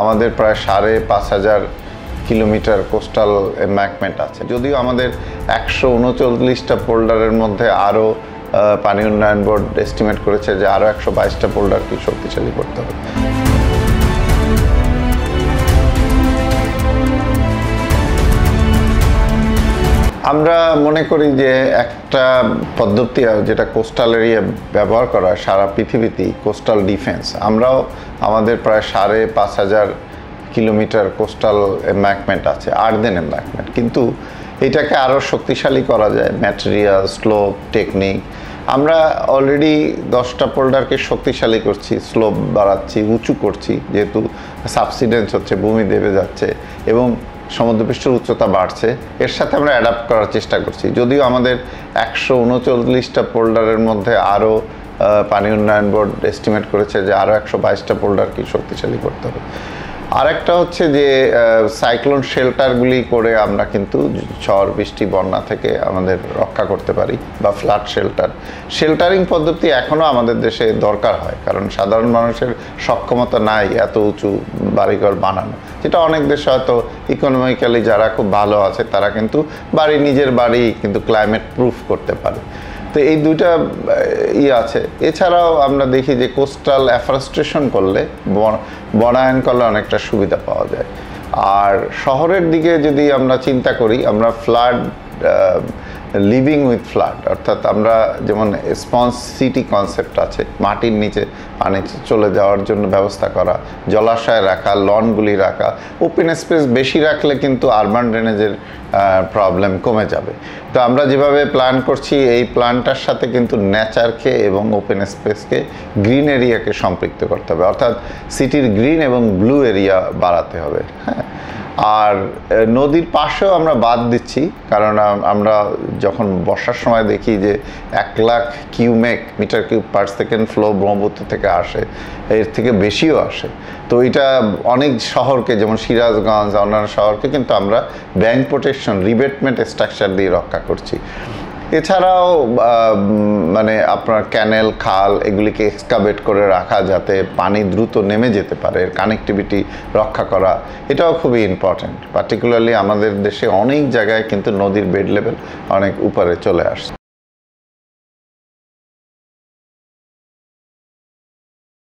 আমাদের প্রায় ৫,৫০০ kilometre coastal এম্ব্যাঙ্কমেন্ট আছে। যদিও আমাদের ১৩৯টা পোল্ডারের মধ্যে আরও পানি উন্নয়ন বোর্ড এস্টিমেট করেছে যে আরও ১২২টা পোল্ডারকে শক্তিশালী করতে হবে। আমরা মনে করি যে একটা পদ্ধতি যেটা কোস্টাল এরিয়া ব্যবহার করা সারা পৃথিবীতেই কোস্টাল ডিফেন্স। আমরাও আমাদের প্রায় ৫,৫০০ কিলোমিটার কোস্টাল এম্ব্যাঙ্কমেন্ট আছে, আর্দেন এম্ব্যাঙ্কমেন্ট, কিন্তু এটাকে আরও শক্তিশালী করা যায় ম্যাটেরিয়াল, স্লোপ, টেকনিক। আমরা অলরেডি 10টা পোল্ডারকে শক্তিশালী করছি, স্লোপ বাড়াচ্ছি, উঁচু করছি, যেহেতু সাবসিডেন্স হচ্ছে, ভূমি দেবে যাচ্ছে এবং সমুদ্রপৃষ্ঠের উচ্চতা বাড়ছে। এর সাথে আমরা অ্যাডাপ্ট করার চেষ্টা করছি। যদিও আমাদের ১৩৯টা পোল্ডারের মধ্যে আরও পানি উন্নয়ন বোর্ড এস্টিমেট করেছে যে আরও ১২২টা পোল্ডারকে শক্তিশালী করতে হবে। আরেকটা হচ্ছে যে সাইক্লোন শেল্টারগুলি করে আমরা কিন্তু ঝড় বৃষ্টি বন্যা থেকে আমাদের রক্ষা করতে পারি, বা ফ্লাড শেল্টারিং পদ্ধতি এখনও আমাদের দেশে দরকার হয়, কারণ সাধারণ মানুষের সক্ষমতা নাই এত উঁচু বাড়িঘর বানানো, যেটা অনেক দেশে হয়তো ইকোনমিক্যালি যারা খুব ভালো আছে তারা কিন্তু নিজের বাড়ি কিন্তু ক্লাইমেট প্রুফ করতে পারে। তো এই দুইটা আছে। এছাড়াও আমরা দেখি যে কোস্টাল অ্যাফরেস্টেশন করলে, বনায়ন করলে অনেকটা সুবিধা পাওয়া যায়। আর শহরের দিকে যদি আমরা চিন্তা করি, আমরা ফ্লাড লিভিং উইথ ফ্লাড, অর্থাৎ আমরা যেমন স্পঞ্জ সিটি কনসেপ্ট আছে, মাটির নিচে পানি চলে যাওয়ার জন্য ব্যবস্থা করা, জলাশয় রাখা, লনগুলি রাখা, ওপেন স্পেস বেশি রাখলে কিন্তু আরবান ড্রেনেজের প্রবলেম কমে যাবে। তো আমরা যেভাবে প্ল্যান করছি, এই প্ল্যানটার সাথে কিন্তু নেচারকে এবং ওপেন স্পেসকে, গ্রিন এরিয়াকে সম্পৃক্ত করতে হবে, অর্থাৎ সিটির গ্রিন এবং ব্লু এরিয়া বাড়াতে হবে। হ্যাঁ, আর নদীর পাশেও আমরা বাদ দিচ্ছি, কারণ আমরা যখন বর্ষার সময় দেখি যে 1,00,000 metre cube per second flow Brahmaputra থেকে আসে, এর থেকে বেশিও আসে। তো এটা অনেক শহরকে, যেমন সিরাজগঞ্জ, অন্যান্য শহরকে কিন্তু আমরা ব্যাংক প্রোটেকশন, রিবেটমেন্ট স্ট্রাকচার দিয়ে রক্ষা করছি। এছাড়াও মানে আপনার ক্যানেল, খাল এগুলিকে এক্সকাভেট করে রাখা, যাতে পানি দ্রুত নেমে যেতে পারে, কানেক্টিভিটি রক্ষা করা, এটাও খুবই ইম্পর্ট্যান্ট। পার্টিকুলারলি আমাদের দেশে অনেক জায়গায় কিন্তু নদীর বেড লেভেল অনেক উপরে চলে আসছে।